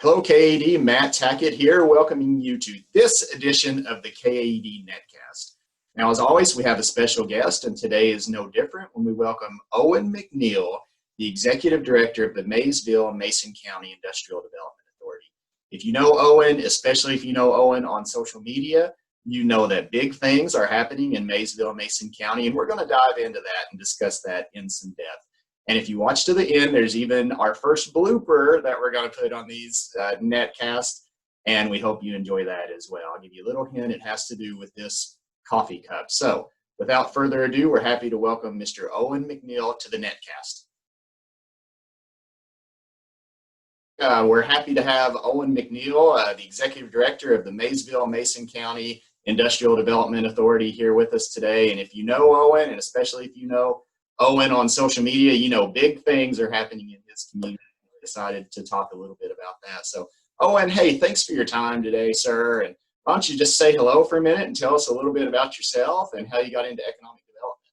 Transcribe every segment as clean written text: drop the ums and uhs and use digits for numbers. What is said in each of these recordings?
Hello, KAED. Matt Tackett here, welcoming you to this edition of the KAED Netcast. Now, as always, we have a special guest, and today is no different when we welcome Owen McNeill, the Executive Director of the Maysville-Mason County Industrial Development Authority. If you know Owen, especially if you know Owen on social media, you know that big things are happening in Maysville-Mason County, and we're going to dive into that and discuss that in some depth. And if you watch to the end, there's even our first blooper that we're going to put on these netcasts, and we hope you enjoy that as well. I'll give you a little hint. It has to do with this coffee cup. So without further ado, we're happy to welcome Mr. Owen McNeill to the netcast. We're happy to have Owen McNeill, the Executive Director of the Maysville-Mason County Industrial Development Authority, here with us today. And if you know Owen, and especially if you know Owen on social media, you know big things are happening in his community. We decided to talk a little bit about that. So Owen, hey, thanks for your time today, sir. And why don't you just say hello for a minute and tell us a little bit about yourself and how you got into economic development.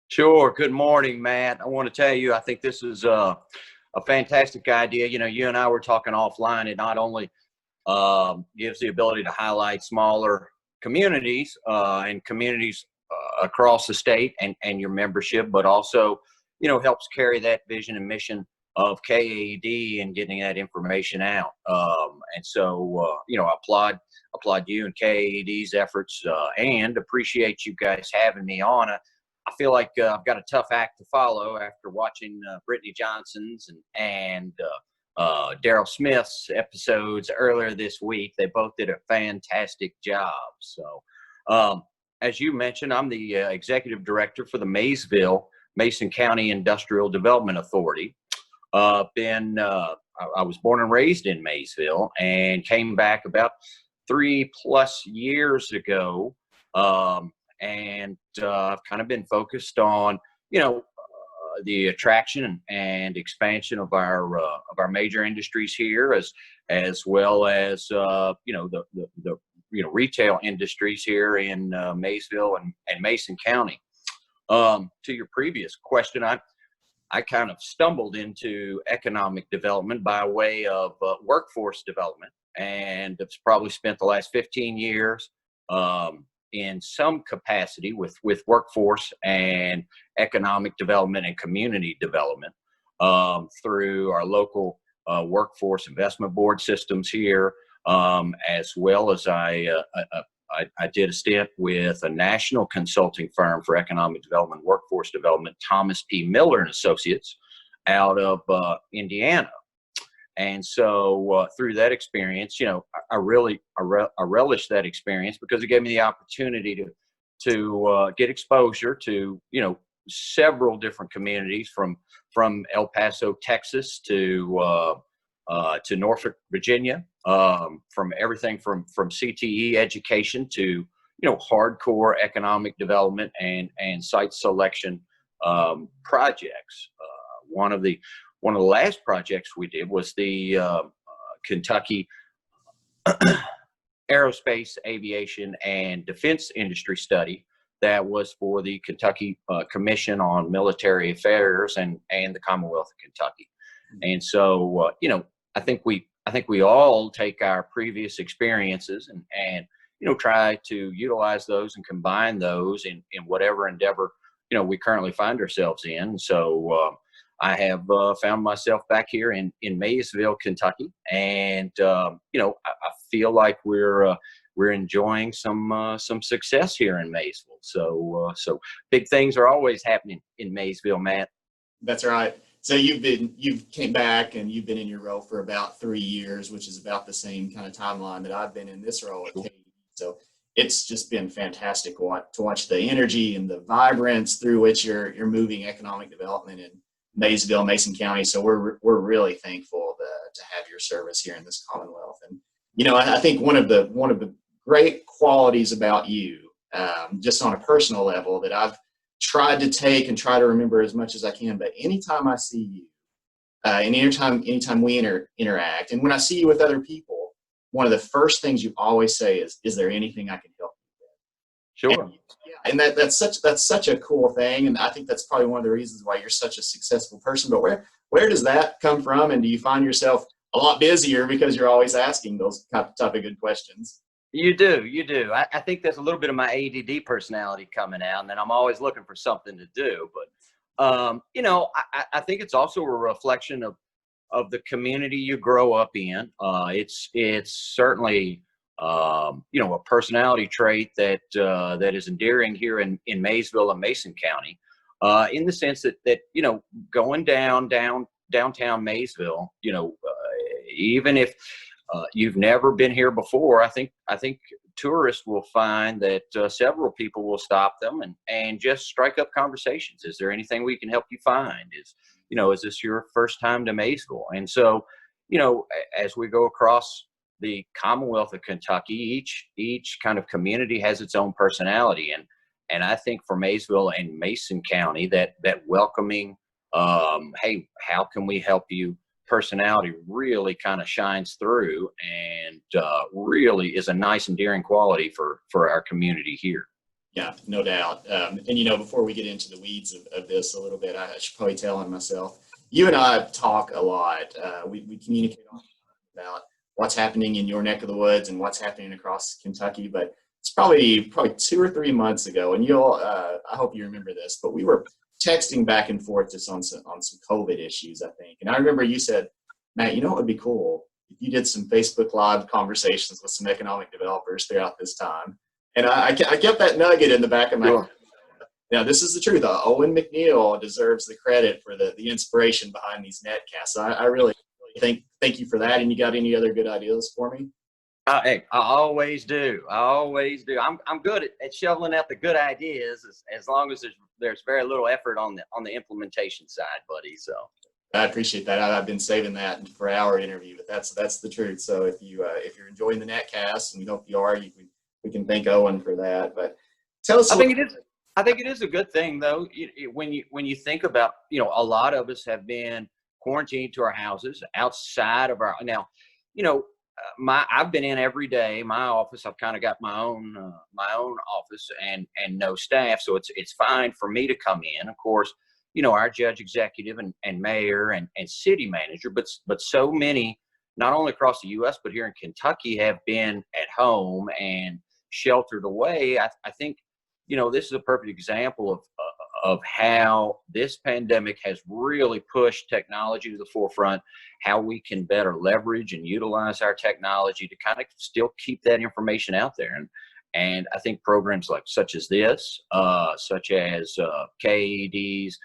Sure. Good morning, Matt. I want to tell you, I think this is a fantastic idea. You know, you and I were talking offline. It not only gives the ability to highlight smaller communities and communities across the state and your membership, but also, you know, helps carry that vision and mission of KAED and getting that information out. And so, you know, applaud you and KAED's efforts and appreciate you guys having me on. I feel like I've got a tough act to follow after watching Brittany Johnson's and Daryl Smith's episodes earlier this week. They both did a fantastic job. So, as you mentioned, I'm the Executive Director for the Maysville-Mason County Industrial Development Authority. I was born and raised in Maysville and came back about 3+ years ago. And I've kind of been focused on, you know, the attraction and expansion of our major industries here, as well as you know, the retail industries here in Maysville and Mason County. To your previous question, I kind of stumbled into economic development by way of workforce development, and it's probably spent the last 15 years in some capacity with workforce and economic development and community development through our local workforce investment board systems here, as well as I did a stint with a national consulting firm for economic development, workforce development, Thomas P. Miller and Associates, out of Indiana. And so through that experience, you know, I relished that experience because it gave me the opportunity to get exposure to, you know, several different communities from El Paso, Texas to Norfolk, Virginia, from everything from CTE education to, you know, hardcore economic development and site selection projects. One of the last projects we did was the Kentucky Aerospace, Aviation, and Defense Industry Study that was for the Kentucky Commission on Military Affairs and the Commonwealth of Kentucky. And so, you know, I think we all take our previous experiences and you know, try to utilize those and combine those in whatever endeavor, you know, we currently find ourselves in. So I have found myself back here in Maysville, Kentucky, and you know, I feel like we're enjoying some success here in Maysville. So big things are always happening in Maysville, Matt. That's right. So you've came back and you've been in your role for about 3 years, which is about the same kind of timeline that I've been in this role at KAED. So it's just been fantastic to watch the energy and the vibrance through which you're moving economic development in Maysville, Mason County. So we're really thankful to have your service here in this Commonwealth. And you know, I think one of the great qualities about you, just on a personal level, that I've tried to take and try to remember as much as I can, but anytime I see you, and anytime we interact, and when I see you with other people, one of the first things you always say is there anything I can help you with? Sure. And that's such a cool thing, and I think that's probably one of the reasons why you're such a successful person. But where does that come from? And do you find yourself a lot busier because you're always asking those type of good questions. You do. I think there's a little bit of my ADD personality coming out, and then I'm always looking for something to do. But, I think it's also a reflection of the community you grow up in. It's certainly, a personality trait that is endearing here in Maysville and Mason County, in the sense that going downtown Maysville, even if you've never been here before, I think tourists will find that several people will stop them and just strike up conversations. Is there anything we can help you find? Is this your first time to Maysville? And so, as we go across the Commonwealth of Kentucky, each kind of community has its own personality. And I think for Maysville and Mason County, that welcoming, hey, how can we help you personality really kind of shines through, and really is a nice endearing quality for our community here. Yeah, no doubt. And before we get into the weeds of this a little bit, I should probably tell on myself, you and I talk a lot. We communicate about what's happening in your neck of the woods and what's happening across Kentucky, but it's probably 2 or 3 months ago, and I hope you remember this, but we were texting back and forth just on some COVID issues, I think. And I remember you said, Matt, what would be cool if you did some Facebook Live conversations with some economic developers throughout this time. And I kept that nugget in the back of my head. Now, this is the truth. Owen McNeill deserves the credit for the inspiration behind these netcasts. So I really thank you for that. And you got any other good ideas for me? Hey, I always do. I'm good at shoveling out the good ideas as long as there's very little effort on the implementation side, buddy. So I appreciate that. I've been saving that for our interview, but that's the truth. So if you're enjoying the netcast, and we hope you are, we can thank Owen for that. But tell us. I think it is a good thing, though. When you think about, a lot of us have been quarantined to our houses outside of our now. I've been in every day. My office, I've kind of got my own office and no staff, so it's fine for me to come in. Of course, our judge executive and mayor and city manager, but so many, not only across the U.S. but here in Kentucky, have been at home and sheltered away. I think this is a perfect example of how this pandemic has really pushed technology to the forefront, how we can better leverage and utilize our technology to kind of still keep that information out there. And I think programs such as this, such as KAED's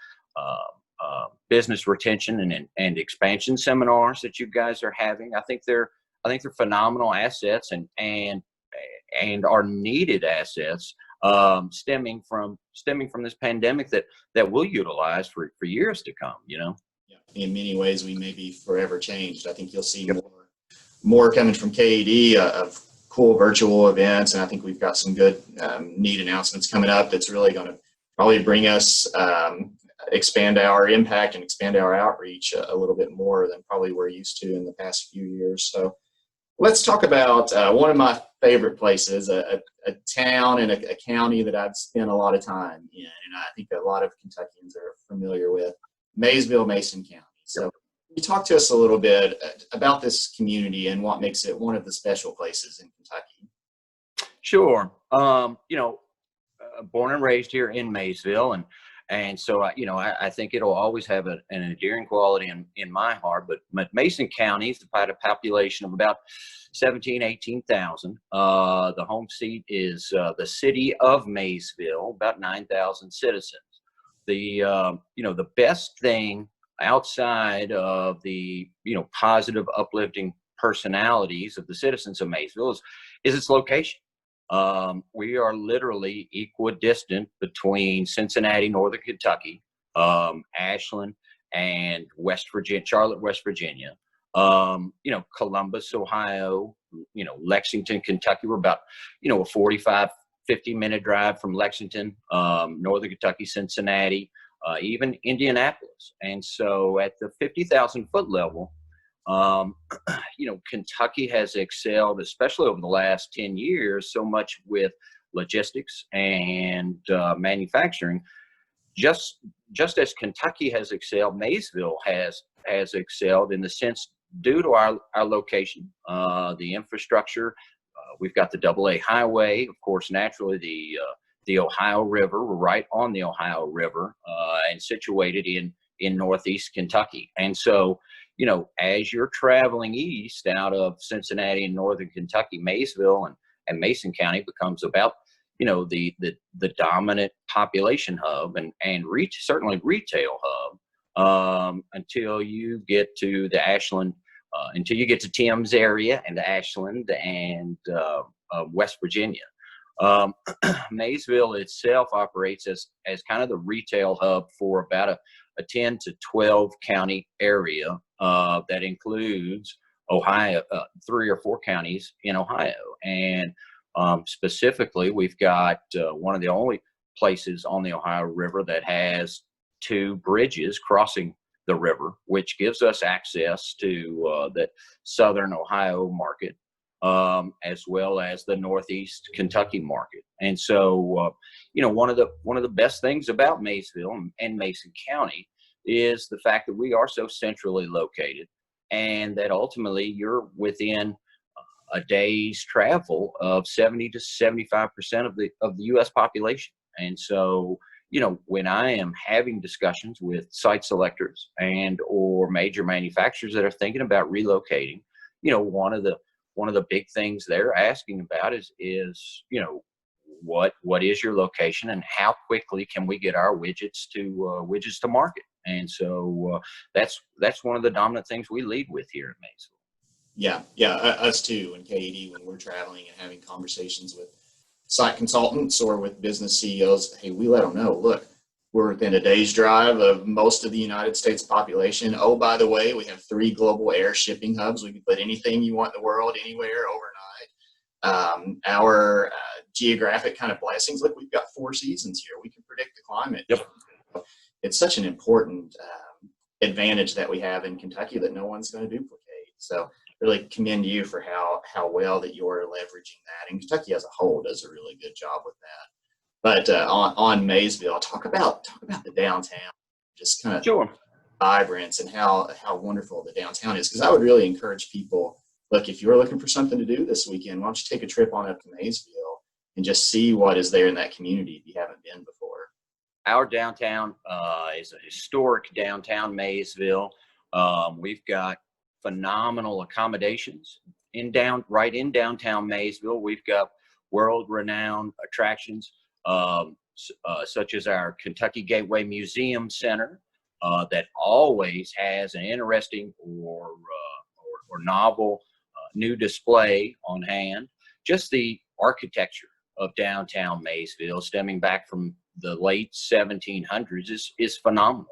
business retention and expansion seminars that you guys are having, I think they're phenomenal assets and are needed assets, stemming from this pandemic that we'll utilize for years to come. Yeah. In many ways, we may be forever changed. I think you'll see more coming from KAED of cool virtual events, and I think we've got some good neat announcements coming up that's really going to probably bring us expand our impact and expand our outreach a little bit more than probably we're used to in the past few years. So let's talk about one of my favorite places, a town and a county that I've spent a lot of time in, and I think a lot of Kentuckians are familiar with, Maysville-Mason County. So can you talk to us a little bit about this community and what makes it one of the special places in Kentucky? Sure. Born and raised here in Maysville, and so I think it'll always have an endearing quality in my heart. But Mason County is about a population of about 18,000. The home seat is the city of Maysville, about 9,000 citizens. The best thing outside of the positive, uplifting personalities of the citizens of Maysville is its location. We are literally equidistant between Cincinnati, Northern Kentucky, Ashland, and Charlotte, West Virginia. Columbus, Ohio, Lexington, Kentucky. We're about, a 45, 50-minute drive from Lexington, Northern Kentucky, Cincinnati, even Indianapolis. And so at the 50,000 foot level, Kentucky has excelled, especially over the last 10 years, so much with logistics and manufacturing. Just as Kentucky has excelled, Maysville has excelled in the sense due to our location, the infrastructure, we've got the AA highway, of course, naturally the Ohio River. We're right on the Ohio River and situated in Northeast Kentucky. And so, as you're traveling east out of Cincinnati and Northern Kentucky, Maysville and Mason County becomes about, the dominant population hub and certainly retail hub until you get to the Ashland, until you get to Tim's area and Ashland and West Virginia. Maysville itself operates as kind of the retail hub for about a 10 to 12 county area that includes Ohio, 3 or 4 counties in Ohio. And specifically, we've got one of the only places on the Ohio River that has 2 bridges crossing the river, which gives us access to the southern Ohio market, as well as the Northeast Kentucky market. And so, one of the best things about Maysville and Mason County is the fact that we are so centrally located, and that ultimately you're within a day's travel of 70 to 75% of the U.S. population. And so, when I am having discussions with site selectors and or major manufacturers that are thinking about relocating, one of the big things they're asking about is what is your location and how quickly can we get our widgets to market. And so that's one of the dominant things we lead with here at Maysville. Yeah, us too. In KAED, when we're traveling and having conversations with site consultants or with business CEOs, hey, we let them know, look, we're within a day's drive of most of the United States population. Oh, by the way, we have 3 global air shipping hubs. We can put anything you want in the world, anywhere, overnight. Our geographic kind of blessings, look, we've got 4 seasons here. We can predict the climate. Yep. It's such an important advantage that we have in Kentucky that no one's going to duplicate. So really commend you for how well that you're leveraging that. And Kentucky as a whole does a really good job with that. But on Maysville, talk about the downtown, just kind of Sure. vibrance and how wonderful the downtown is. Because I would really encourage people, look, if you're looking for something to do this weekend, why don't you take a trip on up to Maysville and just see what is there in that community if you haven't been before. Our downtown is a historic downtown Maysville. We've got phenomenal accommodations right in downtown Maysville. We've got world-renowned attractions such as our Kentucky Gateway Museum Center that always has an interesting or novel new display on hand. Just the architecture of downtown Maysville, stemming back from the late 1700s, is phenomenal.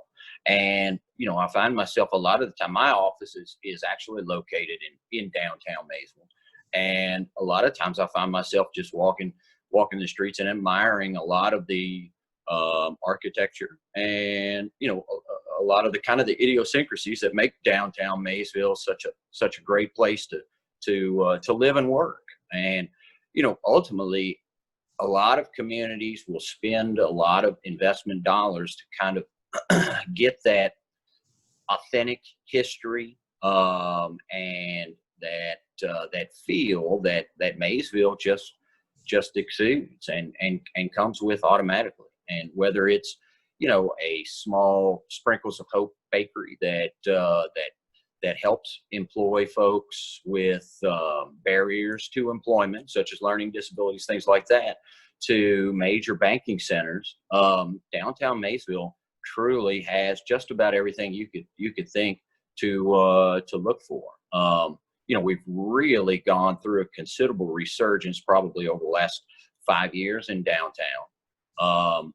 And, I find myself a lot of the time, my office is actually located in downtown Maysville. And a lot of times I find myself just walking the streets and admiring a lot of the architecture and, a lot of the kind of the idiosyncrasies that make downtown Maysville such a great place to live and work. And, ultimately, a lot of communities will spend a lot of investment dollars to kind of get that authentic history and that feel that Maysville just exudes and comes with automatically. And whether it's a small Sprinkles of Hope bakery that helps employ folks with barriers to employment, such as learning disabilities, things like that, to major banking centers, downtown Maysville truly has just about everything you could think to look for. We've really gone through a considerable resurgence probably over the last 5 years in downtown.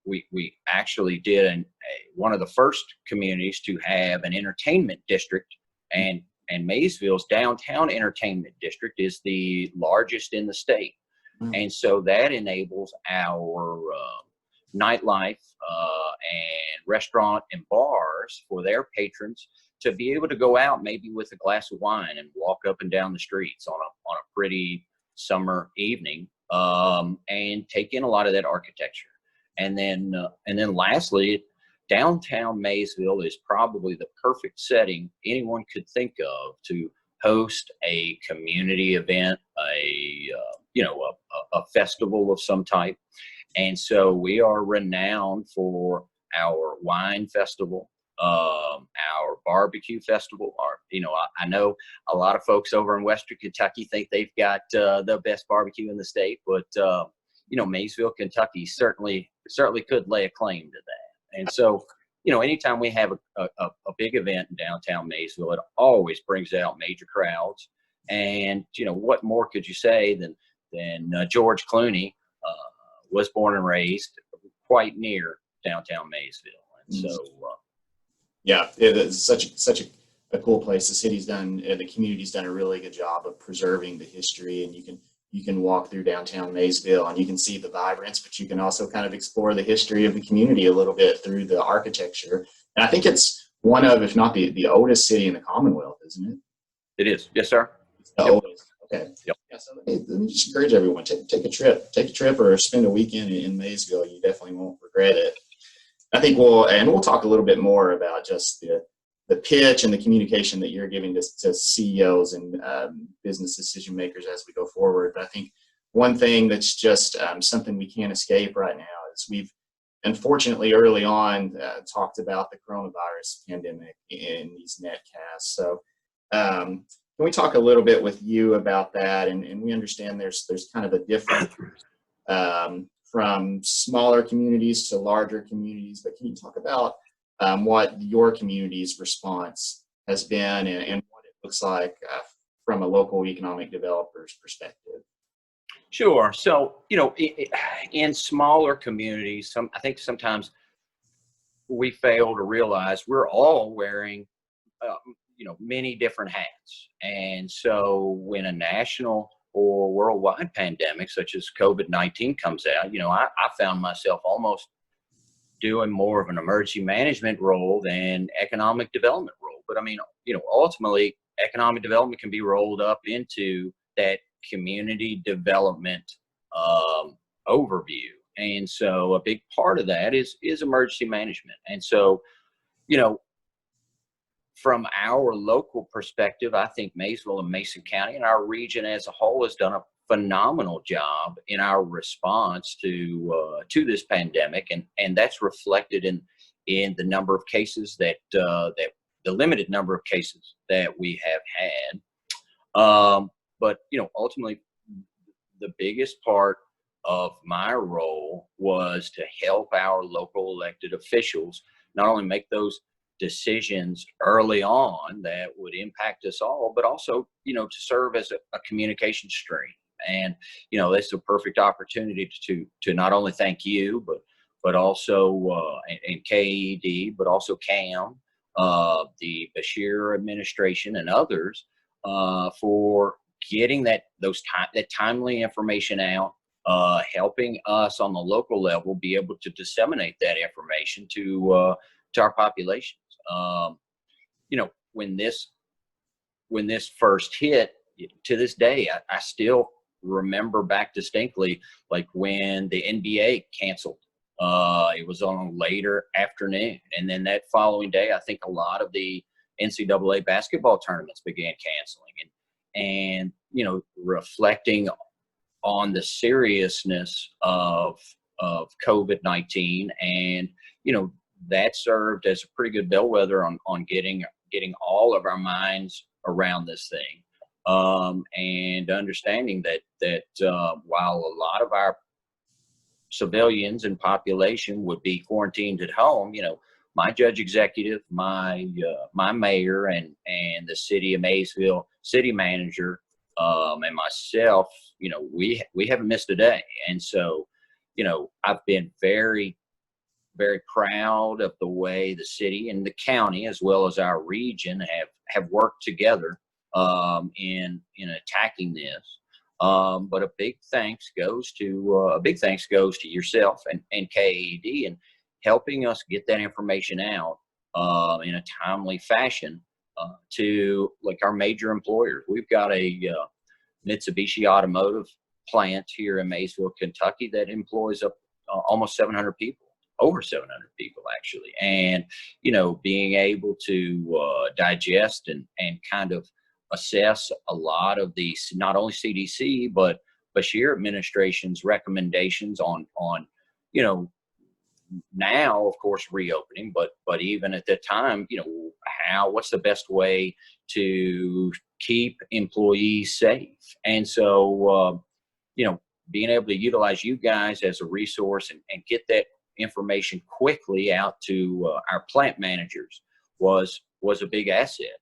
We actually did one of the first communities to have an entertainment district, and Maysville's downtown entertainment district is the largest in the state. And so that enables our nightlife and restaurant and bars for their patrons to be able to go out maybe with a glass of wine and walk up and down the streets on a pretty summer evening and take in a lot of that architecture. And then lastly, downtown Maysville is probably the perfect setting anyone could think of to host a community event, a festival of some type. And so we are renowned for our wine festival, our barbecue festival. I know a lot of folks over in Western Kentucky think they've got the best barbecue in the state, but Maysville, Kentucky certainly could lay a claim to that. And so, anytime we have a big event in downtown Maysville, it always brings out major crowds. And what more could you say than George Clooney was born and raised quite near downtown Maysville, and so yeah, it is such a cool place. The city's done, the community's done a really good job of preserving the history, and you can walk through downtown Maysville and you can see the vibrance, but you can also kind of explore the history of the community a little bit through the architecture. And I think it's one of, if not the oldest city in the Commonwealth, isn't it? It is. Yes, sir. It's the oldest. Okay. Yep. Yeah, so let me just encourage everyone, take a trip or spend a weekend in Maysville. You definitely won't regret it. I think we'll talk a little bit more about just the pitch and the communication that you're giving to CEOs and business decision makers as we go forward. But I think one thing that's just something we can't escape right now is we've unfortunately early on talked about the coronavirus pandemic in these netcasts. So can we talk a little bit with you about that? And we understand there's kind of a difference from smaller communities to larger communities, but can you talk about what your community's response has been and what it looks like from a local economic developer's perspective? Sure. So, in smaller communities, I think sometimes we fail to realize we're all wearing many different hats. And so when a national or worldwide pandemic such as COVID-19 comes out, I found myself almost doing more of an emergency management role than economic development role. But ultimately economic development can be rolled up into that community development overview. And so a big part of that is emergency management. And so, from our local perspective, I think Maysville and Mason County and our region as a whole has done a phenomenal job in our response to this pandemic, and that's reflected in the number of cases that the limited number of cases that we have had. But ultimately, the biggest part of my role was to help our local elected officials not only make those decisions early on that would impact us all, but also, to serve as a communication stream. And, that's a perfect opportunity to not only thank you, but also, and KAED, but also CAM, the Bashir administration and others, for getting that timely information out, helping us on the local level be able to disseminate that information to our populations. When this first hit, to this day, I still remember back distinctly, like when the NBA canceled. It was on a later afternoon, and then that following day, I think a lot of the NCAA basketball tournaments began canceling, and reflecting on the seriousness of COVID-19, and that served as a pretty good bellwether on getting all of our minds around this thing, and understanding that while a lot of our civilians and population would be quarantined at home, my judge executive, my mayor, and the city of Maysville city manager, and myself, we haven't missed a day. And so, I've been very, very proud of the way the city and the county, as well as our region, have worked together in attacking this. But a big thanks goes to yourself and KAED and helping us get that information out in a timely fashion to like our major employers. We've got a Mitsubishi automotive plant here in Maysville, Kentucky that employs almost 700 people. over 700 people actually. And, being able to digest and kind of assess a lot of these, not only CDC, but Bashir administration's recommendations on, now, of course, reopening, but even at that time, what's the best way to keep employees safe? And so, being able to utilize you guys as a resource and get that information quickly out to our plant managers was a big asset.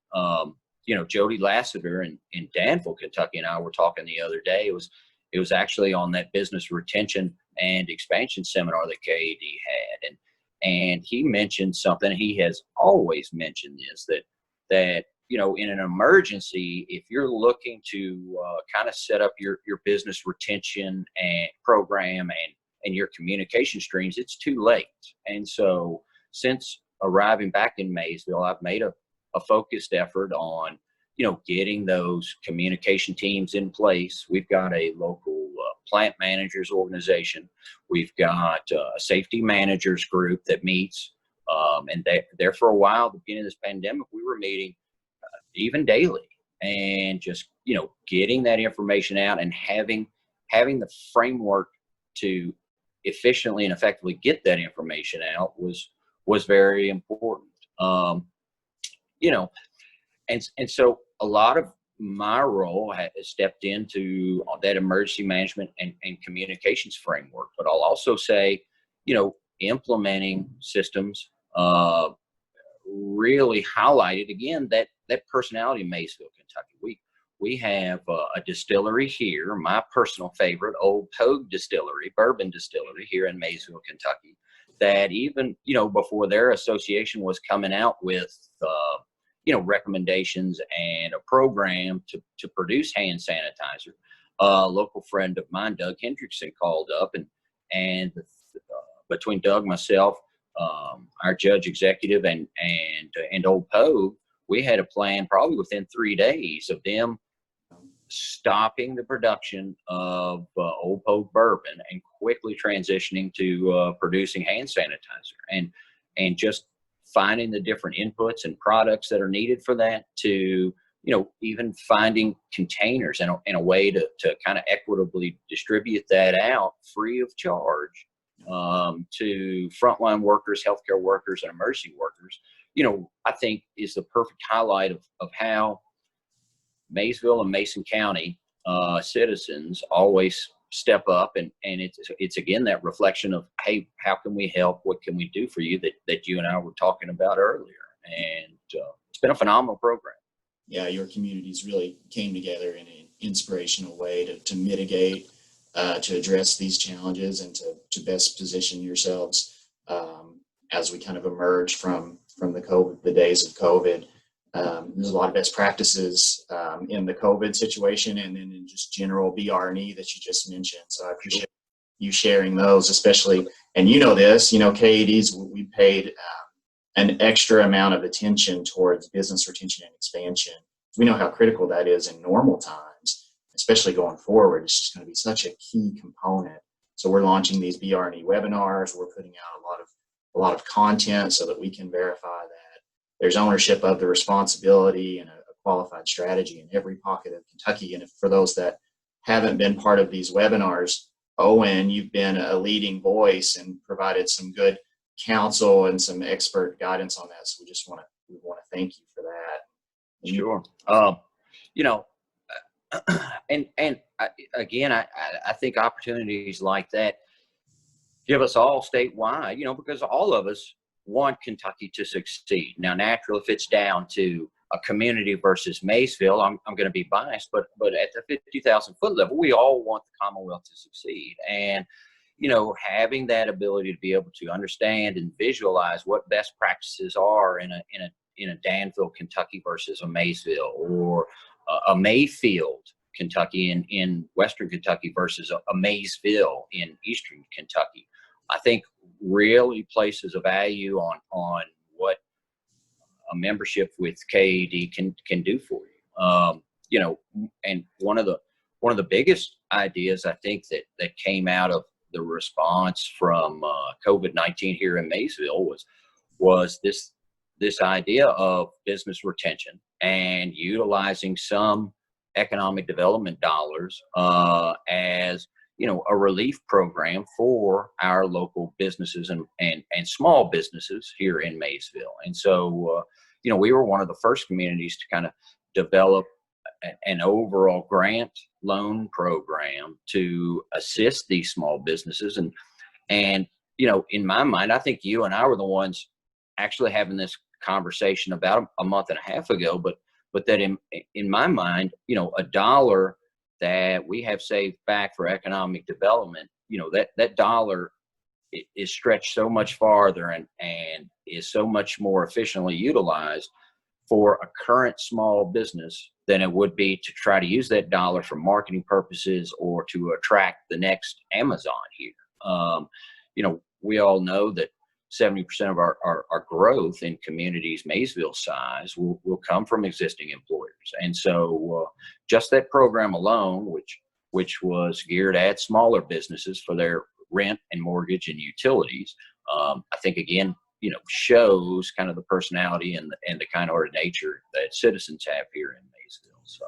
Jody Lassiter in Danville, Kentucky, and I were talking the other day. It was actually on that business retention and expansion seminar that KAED had, and he mentioned something. He has always mentioned this, that in an emergency, if you're looking to kind of set up your business retention and program and your communication streams, it's too late. And so since arriving back in Maysville, I've made a focused effort on getting those communication teams in place. We've got a local plant managers organization. We've got a safety managers group that meets, and there for a while, at the beginning of this pandemic, we were meeting even daily, and just getting that information out and having the framework to efficiently and effectively get that information out was very important. And so a lot of my role has stepped into that emergency management and communications framework. But I'll also say, implementing systems really highlighted again that personality in Maysville, Kentucky. We have a distillery here, my personal favorite, Old Pogue Distillery, bourbon distillery here in Maysville, Kentucky, that even before their association was coming out with recommendations and a program to produce hand sanitizer. A local friend of mine, Doug Hendrickson, called up, and between Doug, myself, our judge executive, and Old Pogue, we had a plan probably within 3 days of them stopping the production of Old Pogue bourbon and quickly transitioning to producing hand sanitizer, and just finding the different inputs and products that are needed for that, to even finding containers and a way to kind of equitably distribute that out free of charge to frontline workers, healthcare workers, and emergency workers. I think is the perfect highlight of how Maysville and Mason County citizens always step up, and it's again that reflection of, hey, how can we help? What can we do for you, that you and I were talking about earlier? And it's been a phenomenal program. Yeah, your communities really came together in an inspirational way to mitigate, to address these challenges, and to best position yourselves as we kind of emerge from the days of COVID. There's a lot of best practices in the COVID situation, and then in just general BR&E that you just mentioned. So I appreciate you sharing those, especially, and this, KAED's, we paid an extra amount of attention towards business retention and expansion. We know how critical that is in normal times, especially going forward. It's just going to be such a key component. So we're launching these BR&E webinars. We're putting out a lot of content so that we can verify that there's ownership of the responsibility and a qualified strategy in every pocket of Kentucky. And for those that haven't been part of these webinars, Owen, you've been a leading voice and provided some good counsel and some expert guidance on that. So we want to thank you for that. Sure. I think opportunities like that give us all statewide, because all of us want Kentucky to succeed. Now, naturally, if it's down to a community versus Maysville, I'm going to be biased, but at the 50,000 foot level, we all want the Commonwealth to succeed. And, having that ability to be able to understand and visualize what best practices are in a Danville, Kentucky versus a Maysville, or a Mayfield, Kentucky in Western Kentucky versus a Maysville in Eastern Kentucky, I think really places a value on what a membership with KAED can do for you. And one of the biggest ideas I think that came out of the response from COVID-19 here in Maysville was this idea of business retention and utilizing some economic development dollars as a relief program for our local businesses and small businesses here in Maysville. And so we were one of the first communities to kind of develop an overall grant loan program to assist these small businesses. And in my mind, I think you and I were the ones actually having this conversation about a month and a half ago, but that in my mind, a dollar that we have saved back for economic development, that dollar is stretched so much farther and is so much more efficiently utilized for a current small business than it would be to try to use that dollar for marketing purposes or to attract the next Amazon here. We all know that 70% of our growth in communities Maysville size will come from existing employers. And so just that program alone, which was geared at smaller businesses for their rent and mortgage and utilities, I think again, shows kind of the personality and the kind of nature that citizens have here in Maysville. So.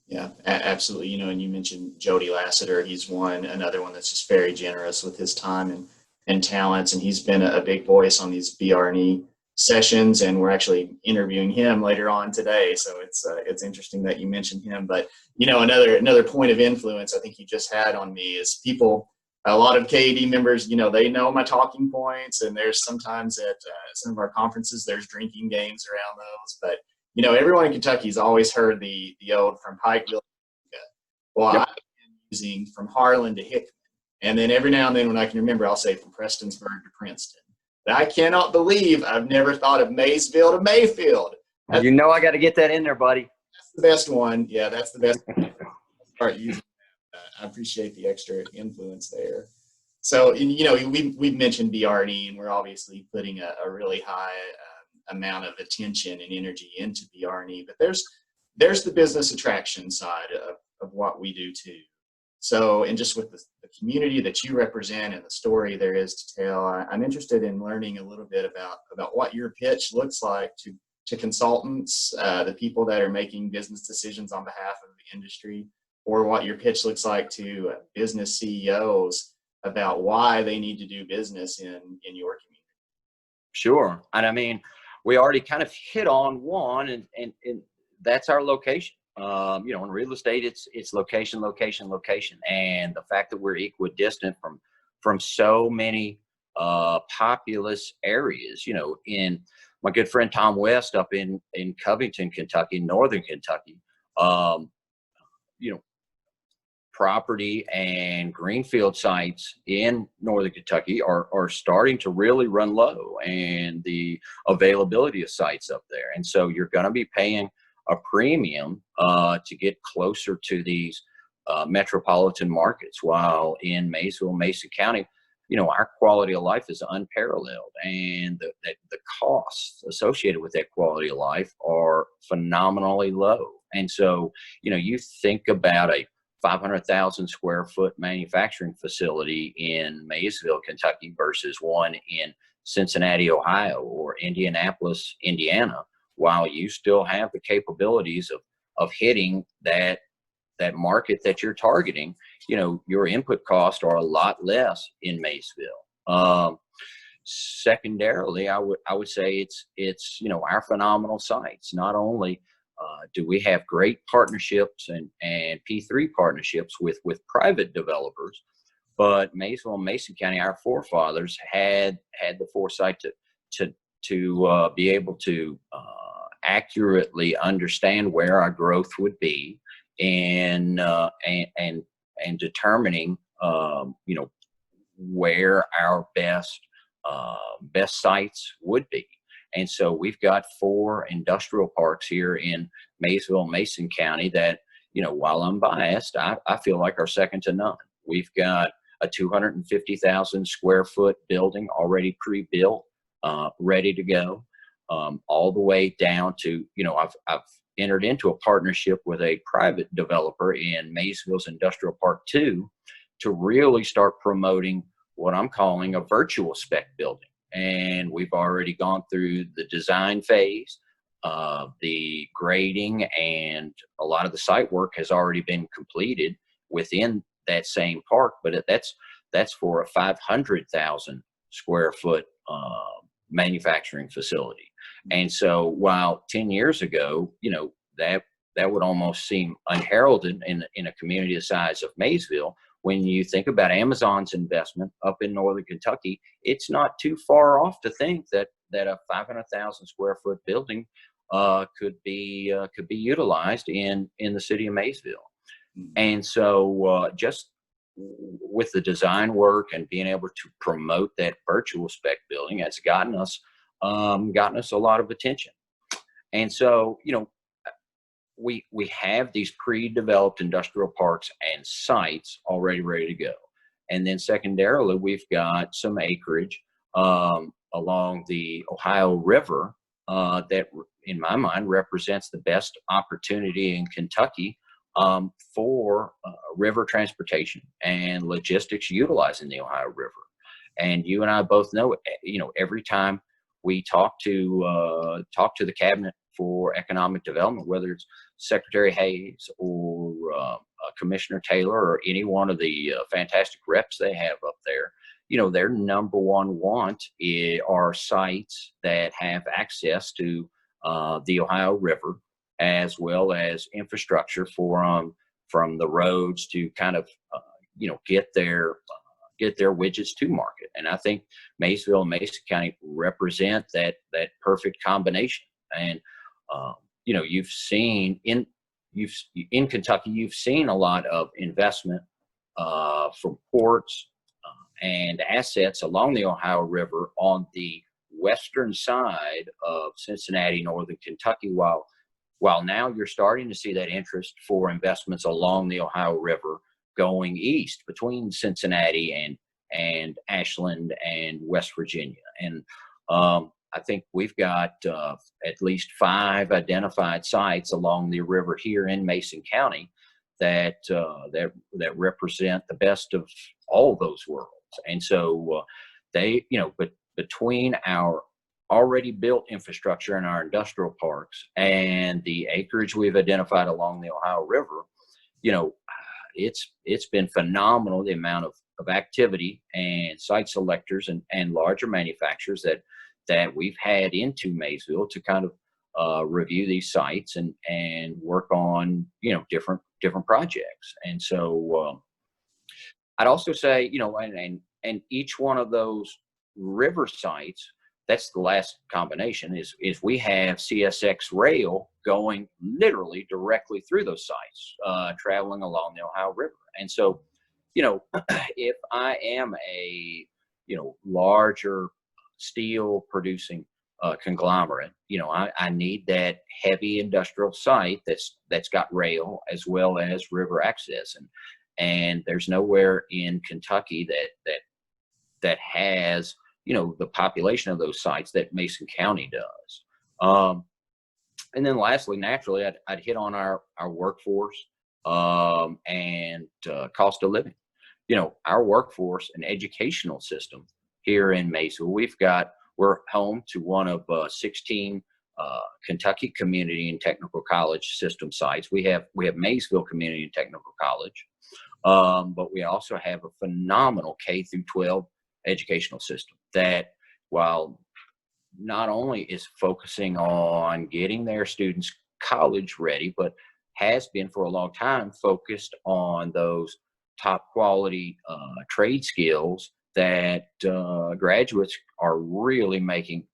Yeah, absolutely. And you mentioned Jody Lassiter. He's another one that's just very generous with his time and talents. And he's been a big voice on these BRNE sessions. And we're actually interviewing him later on today. So it's interesting that you mentioned him. But, another point of influence I think you just had on me is a lot of KAED members, they know my talking points, and there's sometimes at some of our conferences, there's drinking games around those. But, everyone in Kentucky's always heard the old from Pikeville. Well, Yep. I've been using from Harlan to Hickman. And then every now and then when I can remember, I'll say from Prestonsburg to Princeton. But I cannot believe I've never thought of Maysville to Mayfield. I got to get that in there, buddy. That's the best one. Yeah, that's the best one. Start using I appreciate the extra influence there. So, we've mentioned BRNE, and we're obviously putting a really high amount of attention and energy into BRNE, but there's the business attraction side of what we do too. So, and just with the community that you represent and the story there is to tell, I'm interested in learning a little bit about what your pitch looks like to consultants, the people that are making business decisions on behalf of the industry, or what your pitch looks like to business CEOs about why they need to do business in your community. Sure. And I mean, we already kind of hit on one, and that's our location. In real estate, it's location, location, location. And the fact that we're equidistant from so many populous areas, in my good friend Tom West up in Covington, Kentucky, northern Kentucky, property and greenfield sites in northern Kentucky are starting to really run low, and the availability of sites up there. And so you're going to be paying a premium to get closer to these metropolitan markets, while in Maysville-Mason County, our quality of life is unparalleled, and the costs associated with that quality of life are phenomenally low. And so, you think about a 500,000 square foot manufacturing facility in Maysville, Kentucky versus one in Cincinnati, Ohio, or Indianapolis, Indiana, while you still have the capabilities of hitting that market that you're targeting, your input costs are a lot less in Maysville. Secondarily, I would say it's our phenomenal sites. Not only do we have great partnerships and P3 partnerships with private developers, but Maysville and Mason County, our forefathers had the foresight to be able to accurately understand where our growth would be, and determining where our best sites would be. And so we've got 4 industrial parks here in Maysville-Mason County that, while I'm biased, I feel like are second to none. We've got a 250,000 square foot building already pre-built, ready to go, all the way down to, I've entered into a partnership with a private developer in Maysville's Industrial Park 2 to really start promoting what I'm calling a virtual spec building. And we've already gone through the design phase, the grading, and a lot of the site work has already been completed within that same park. But that's for a 500,000 square foot manufacturing facility. And so while 10 years ago, that would almost seem unheralded in a community the size of Maysville, when you think about Amazon's investment up in northern Kentucky, it's not too far off to think that a 500,000 square foot building could be utilized in the city of Maysville. And so just with the design work and being able to promote that virtual spec building has gotten us a lot of attention. And so, we have these pre-developed industrial parks and sites already ready to go. And then secondarily, we've got some acreage along the Ohio River that, in my mind, represents the best opportunity in Kentucky for river transportation and logistics utilizing the Ohio River. And you and I both know, every time we talk to the cabinet for economic development, whether it's Secretary Hayes or Commissioner Taylor or any one of the fantastic reps they have up there, their number one want are sites that have access to the Ohio River, as well as infrastructure for from the roads to kind of get their widgets to market. And I think Maysville and Mason County represent that perfect combination. And you've seen in Kentucky, you've seen a lot of investment from ports and assets along the Ohio River on the western side of Cincinnati, northern Kentucky, while now you're starting to see that interest for investments along the Ohio River going east between Cincinnati and Ashland and West Virginia. And I think we've got at least 5 identified sites along the river here in Mason County that represent the best of all those worlds. And so but between our already built infrastructure in our industrial parks and the acreage we've identified along the Ohio River, it's been phenomenal, the amount of activity and site selectors and larger manufacturers that we've had into Maysville to kind of review these sites and work on different projects. And so I'd also say and each one of those river sites, that's the last combination, is we have CSX rail going literally directly through those sites, traveling along the Ohio River. And so if I am a larger steel producing conglomerate, I need that heavy industrial site that's got rail as well as river access, and there's nowhere in Kentucky that has the population of those sites that Mason County does. And then lastly, naturally, I'd hit on our workforce and cost of living. Our workforce and educational system here in Maysville, we're home to one of 16 Kentucky Community and Technical College system sites. We have Maysville Community and Technical College, but we also have a phenomenal K through 12 educational system that, while not only is focusing on getting their students college ready, but has been for a long time focused on those top quality trade skills that graduates are really making,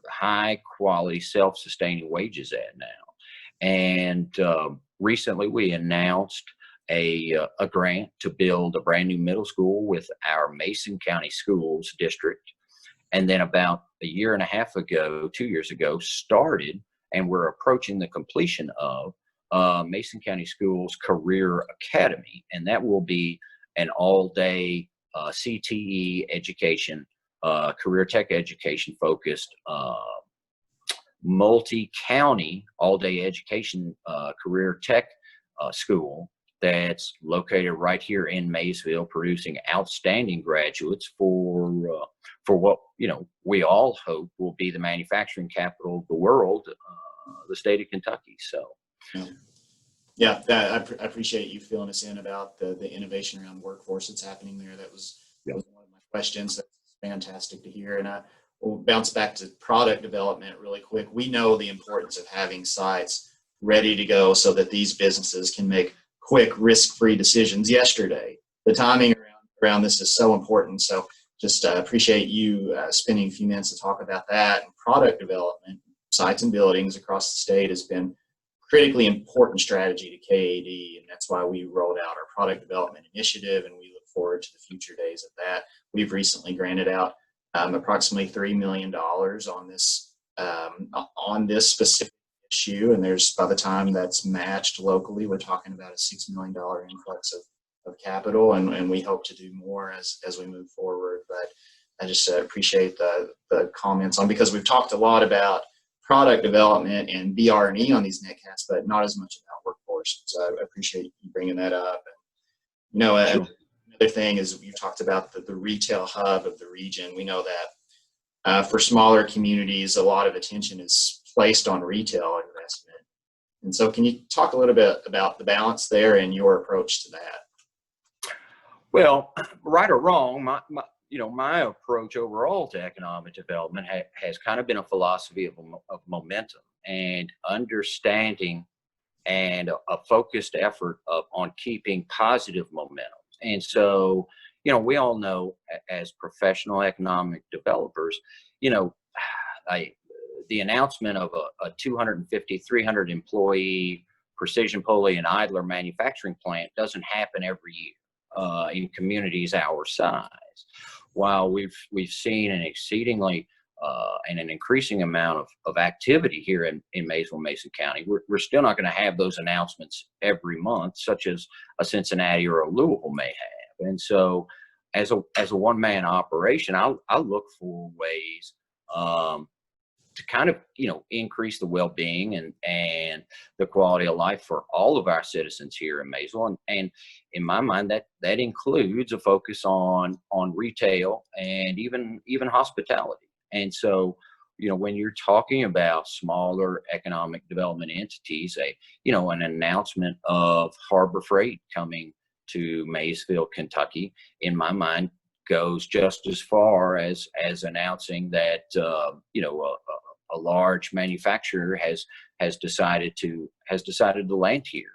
high quality self-sustaining wages at now. And recently we announced a grant to build a brand new middle school with our Mason County Schools district. And then about a year and a half ago, 2 years ago, started, and we're approaching the completion of Mason County Schools Career Academy. And that will be an all-day CTE education, career tech education focused, multi-county all-day education career tech school that's located right here in Maysville, producing outstanding graduates for what, you know, we all hope will be the manufacturing capital of the world, the state of Kentucky. So. Yeah. I appreciate you filling us in about the innovation around workforce that's happening there. That was one of my questions. That's fantastic to hear. And I will bounce back to product development really quick. We know the importance of having sites ready to go so that these businesses can make quick, risk-free decisions yesterday. The timing around this is so important. So just appreciate you spending a few minutes to talk about that. And product development, sites and buildings across the state has been critically important strategy to KAED, and that's why we rolled out our product development initiative, and we look forward to the future days of that. We've recently granted out approximately $3 million on this specific issue, and there's, by the time that's matched locally, we're talking about a $6 million influx of capital, and we hope to do more as we move forward. But I just appreciate the comments on, because we've talked a lot about product development and BR&E on these netcasts, but not as much about workforce. So I appreciate you bringing that up. And, you know, another thing is you've talked about the retail hub of the region. We know that for smaller communities, a lot of attention is placed on retail investment. And so can you talk a little bit about the balance there and your approach to that? Well, right or wrong, my approach overall to economic development has kind of been a philosophy of momentum and understanding, and a focused effort on keeping positive momentum. And so, you know, we all know as professional economic developers, you know, the announcement of a 250, 300 employee precision pulley and idler manufacturing plant doesn't happen every year in communities our size. While we've seen an exceedingly and an increasing amount of activity here in Maysville-Mason County, we're still not going to have those announcements every month, such as a Cincinnati or a Louisville may have. And so, as a one-man operation, I'll look for ways to kind of, you know, increase the well-being and the quality of life for all of our citizens here in Maysville. And in my mind, that includes a focus on retail and even hospitality. And so, you know, when you're talking about smaller economic development entities, an announcement of Harbor Freight coming to Maysville, Kentucky, in my mind, goes just as far as announcing that a large manufacturer has decided to land here.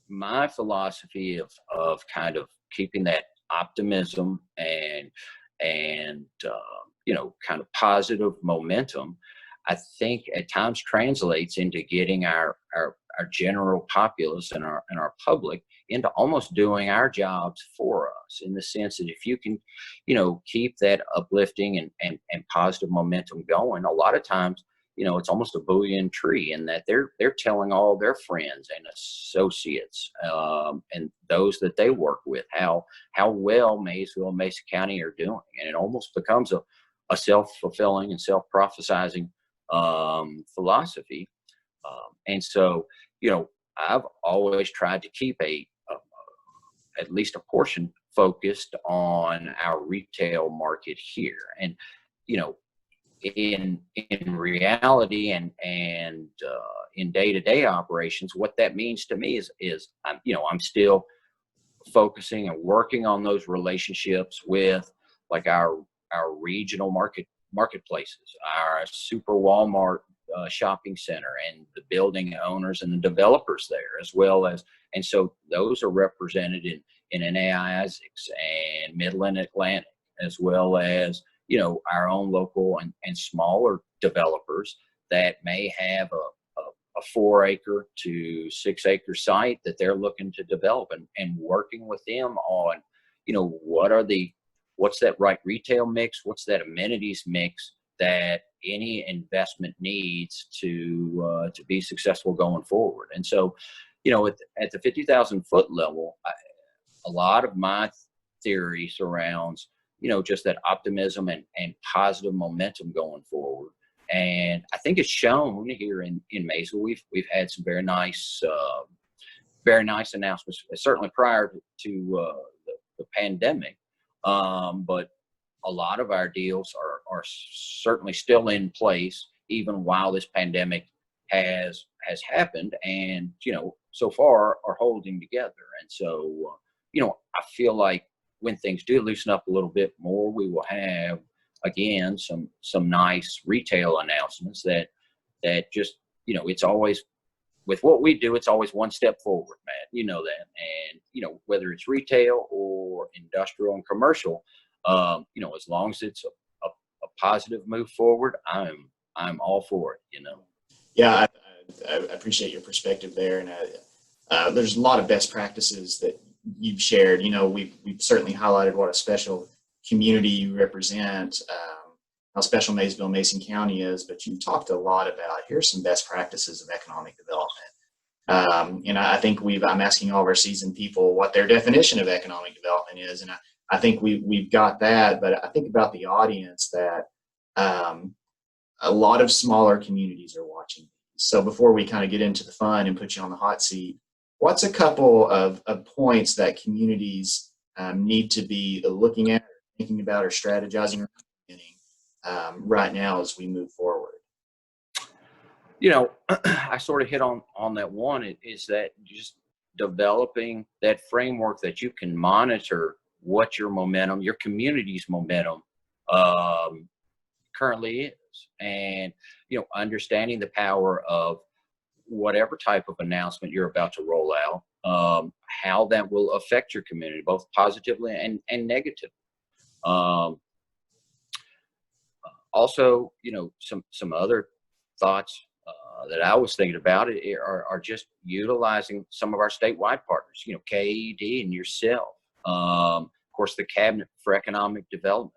My philosophy of kind of keeping that optimism and kind of positive momentum, I think at times translates into getting our general populace and our public into almost doing our jobs for us, in the sense that if you can, you know, keep that uplifting and positive momentum going, a lot of times, you know, it's almost a Boolean tree in that they're telling all their friends and associates and those that they work with how well Maysville and Mason County are doing, and it almost becomes a self-fulfilling and self-prophesizing philosophy. And so, you know, I've always tried to keep at least a portion focused on our retail market here. And, you know, in reality and in day-to-day operations, what that means to me is I'm still focusing and working on those relationships with like our regional marketplaces, our super Walmart shopping center, and the building owners and the developers there, as well as, and so those are represented in NAI Isaacs and Midland Atlantic, as well as, you know, our own local and smaller developers that may have a 4-acre to 6-acre site that they're looking to develop, and working with them on, you know, what's that right retail mix, what's that amenities mix that any investment needs to be successful going forward. And so, you know, at the 50,000 foot level, a lot of my theory surrounds, you know, just that optimism and positive momentum going forward. And I think it's shown here in Maysville. We've had some very nice very nice announcements, certainly prior to the pandemic. But a lot of our deals are certainly still in place, even while this pandemic has happened, and so far are holding together. And so I feel like when things do loosen up a little bit more, we will have again some nice retail announcements that just it's always, with what we do, it's always one step forward, Matt. You know that. And whether it's retail or industrial and commercial, as long as it's a positive move forward, I'm all for it. Yeah, I appreciate your perspective there, and there's a lot of best practices that you've shared. We've certainly highlighted what a special community you represent, how special Maysville-Mason County is, but you've talked a lot about here's some best practices of economic development. And I think I'm asking all of our seasoned people what their definition of economic development is, and I think we've got that, but I think about the audience that a lot of smaller communities are watching. So before we kind of get into the fun and put you on the hot seat, what's a couple of points that communities need to be looking at, or thinking about, or strategizing right now as we move forward? I sort of hit on that one, is that just developing that framework that you can monitor what your community's momentum currently is, and understanding the power of whatever type of announcement you're about to roll out, how that will affect your community, both positively and negatively. Also, some other thoughts that I was thinking about are just utilizing some of our statewide partners, KAED and yourself, of course, the Cabinet for Economic Development.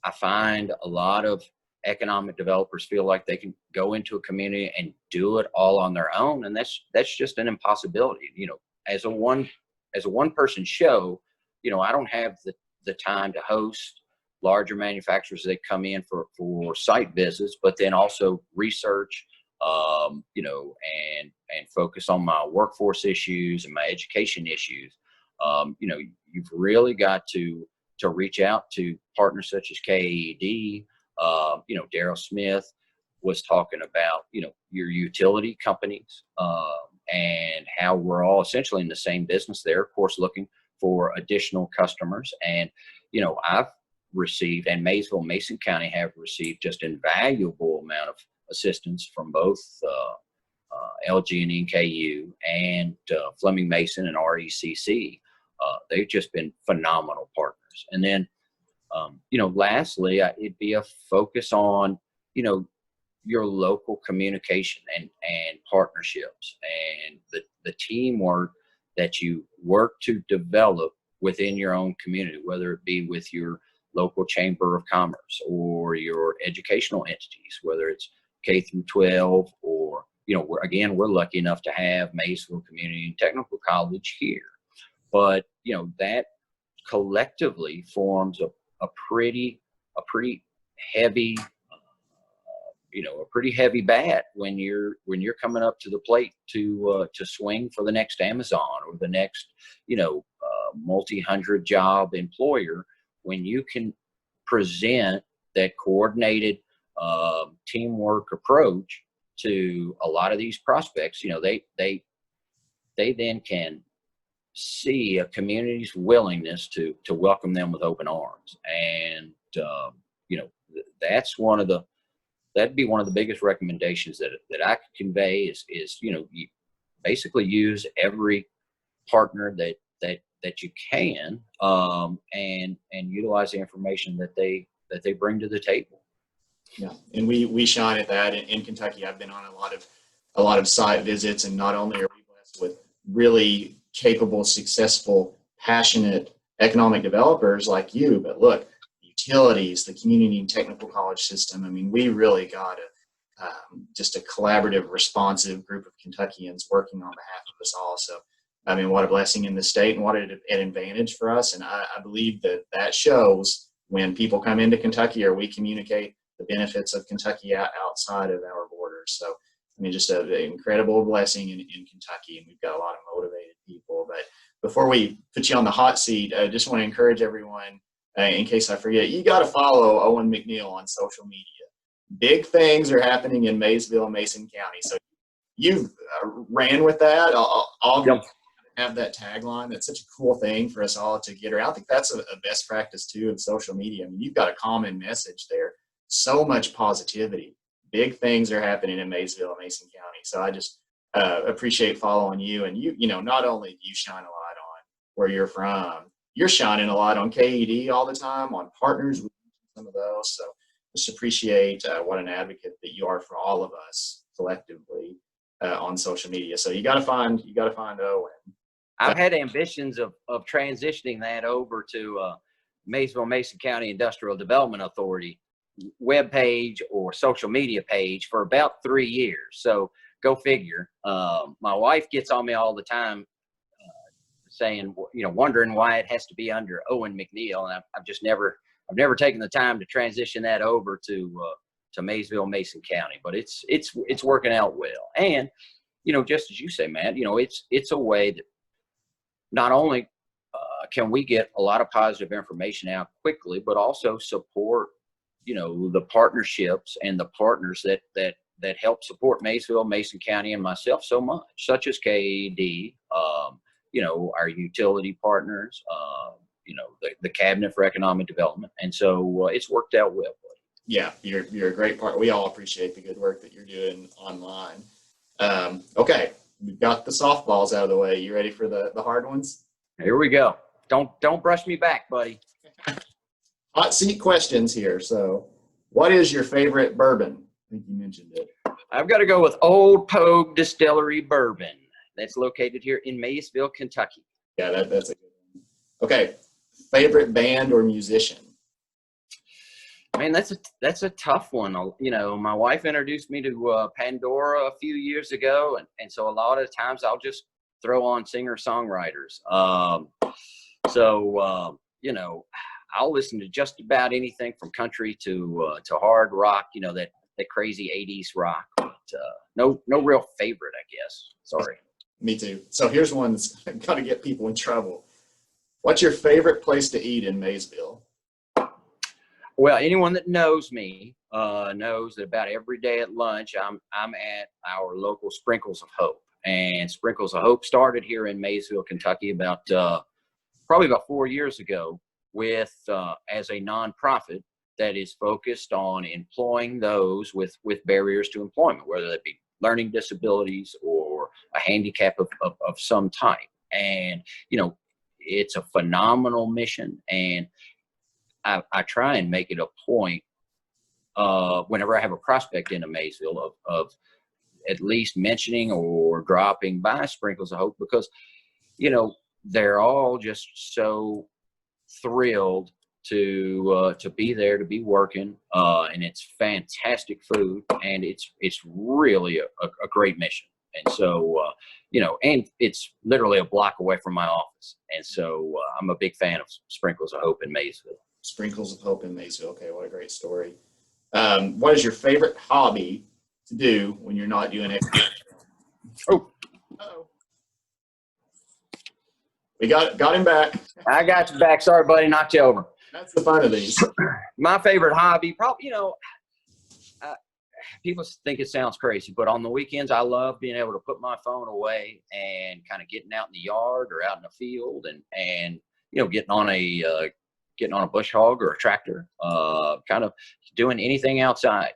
I find a lot of economic developers feel like they can go into a community and do it all on their own, and that's just an impossibility. As a one person show, I don't have the time to host larger manufacturers that come in for site visits, but then also research, and focus on my workforce issues and my education issues. You've really got to reach out to partners such as KAED. Daryl Smith was talking about, your utility companies, and how we're all essentially in the same business there, of course, looking for additional customers. And, I've received, and Maysville-Mason County have received, just invaluable amount of assistance from both LG&E and KU and Fleming Mason and RECC. They've just been phenomenal partners. And then, lastly, it'd be a focus on, your local communication and partnerships, and the teamwork that you work to develop within your own community, whether it be with your local chamber of commerce or your educational entities, whether it's K through 12, or, we're lucky enough to have Maysville Community and Technical College here. But, that collectively forms a pretty heavy, a pretty heavy bat when you're coming up to the plate to swing for the next Amazon or the next, multi-hundred job employer. When you can present that coordinated teamwork approach to a lot of these prospects, they then can see a community's willingness to welcome them with open arms. And that'd be one of the biggest recommendations that I could convey is you basically use every partner that you can, and utilize the information that they bring to the table. Yeah, and we shine at that in Kentucky. I've been on a lot of site visits, and not only are we blessed with really capable, successful, passionate economic developers like you, but look, utilities, the community and technical college system. I mean, we really got just a collaborative, responsive group of Kentuckians working on behalf of us all. So, I mean, what a blessing in the state, and what an advantage for us. And I believe that shows when people come into Kentucky, or we communicate the benefits of Kentucky outside of our borders. So I mean, just an incredible blessing in Kentucky, and we've got a lot of motivated people. But before we put you on the hot seat, I just want to encourage everyone, in case I forget, you got to follow Owen McNeill on social media. Big things are happening in Maysville-Mason County. So you've ran with that. I'll Yep. have that tagline. That's such a cool thing for us all to get around. I think that's a best practice too of social media. I mean, you've got a common message there. So much positivity. Big things are happening in Maysville and Mason County. So I just appreciate following you. And you know, not only do you shine a light on where you're from, you're shining a light on KAED all the time, on partners with some of those. So just appreciate what an advocate that you are for all of us collectively on social media. So you got to find Owen. I've had ambitions of transitioning that over to Maysville-Mason County Industrial Development Authority webpage or social media page for about 3 years. So go figure. My wife gets on me all the time saying, you know, wondering why it has to be under Owen McNeill. And I've never taken the time to transition that over to Maysville-Mason County, but it's working out well. And, you know, just as you say, Matt, you know, it's a way that not only can we get a lot of positive information out quickly, but also support, you know, the partnerships and the partners that help support Maysville, Mason County, and myself so much, such as KAED, you know, our utility partners, you know, the Cabinet for Economic Development. And so it's worked out well. Yeah, you're a great part. We all appreciate the good work that you're doing online. Okay, we've got the softballs out of the way. You ready for the hard ones? Here we go. Don't brush me back, buddy. Hot seat questions here. So what is your favorite bourbon? I think you mentioned it. I've got to go with Old Pogue Distillery Bourbon. That's located here in Maysville, Kentucky. Yeah, that's a good one. Okay, favorite band or musician? Man, that's a tough one. You know, my wife introduced me to Pandora a few years ago, and so a lot of times I'll just throw on singer-songwriters. You know, I'll listen to just about anything from country to hard rock. You know, that crazy '80s rock. But no real favorite, I guess. Sorry. Me too. So here's one that's got to get people in trouble. What's your favorite place to eat in Maysville? Well, anyone that knows me knows that about every day at lunch, I'm at our local Sprinkles of Hope. And Sprinkles of Hope started here in Maysville, Kentucky, probably about 4 years ago, with as a nonprofit that is focused on employing those with barriers to employment, whether that be learning disabilities or a handicap of some type. And, you know, it's a phenomenal mission. And I try and make it a point whenever I have a prospect into Maysville of at least mentioning or dropping by Sprinkles of Hope, because, you know, they're all just so thrilled to be there, to be working, and it's fantastic food, and it's really a great mission. And so, you know, and it's literally a block away from my office. And so I'm a big fan of Sprinkles of Hope in Maysville. Sprinkles of Hope in Maysville. Okay, what a great story. What is your favorite hobby to do when you're not doing it? Oh. Uh-oh. We got him back. I got you back. Sorry, buddy. Knocked you over. That's the fun of these. My favorite hobby, probably, you know, people think it sounds crazy, but on the weekends, I love being able to put my phone away and kind of getting out in the yard or out in the field and you know, getting on a bush hog or a tractor, kind of doing anything outside.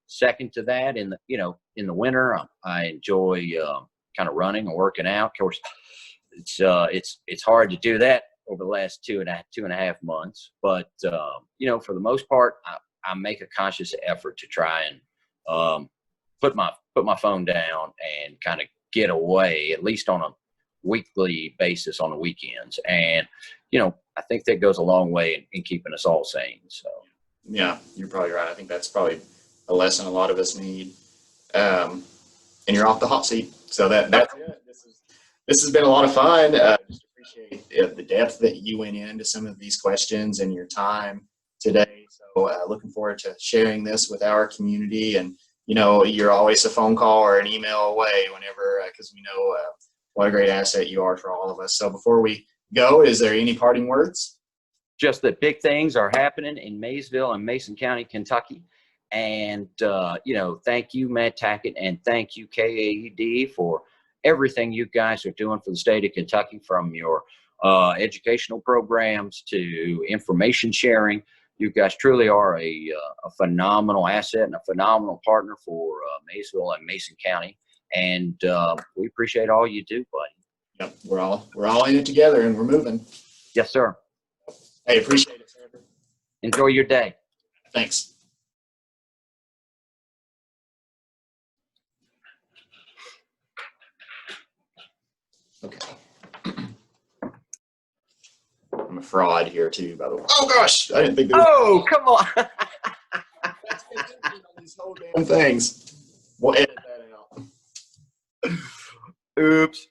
Second to that, in the winter, I enjoy kind of running and working out. Of course, it's hard to do that over the last two and a half months, but you know, for the most part, I make a conscious effort to try and put my phone down and kind of get away, at least on a weekly basis on the weekends. And, you know, I think that goes a long way in keeping us all sane. So, yeah, you're probably right. I think that's probably a lesson a lot of us need. And you're off the hot seat. So that's it. This has been a lot of fun. Just appreciate the depth that you went into some of these questions and your time today. So looking forward to sharing this with our community. And, you know, you're always a phone call or an email away whenever, because we know what a great asset you are for all of us. So before we go, is there any parting words? Just that big things are happening in Maysville and Mason County, Kentucky. And, you know, thank you, Matt Tackett, and thank you, KAED, for everything you guys are doing for the state of Kentucky, from your educational programs to information sharing. You guys truly are a phenomenal asset and a phenomenal partner for Maysville and Mason County. And we appreciate all you do, buddy. Yep, we're all in it together, and we're moving. Yes, sir. Hey, appreciate it, sir. Enjoy your day. Thanks. Okay. I'm a fraud here too, by the way. Oh gosh, I didn't think. Oh, come on. These whole damn things. We'll edit that out. Oops.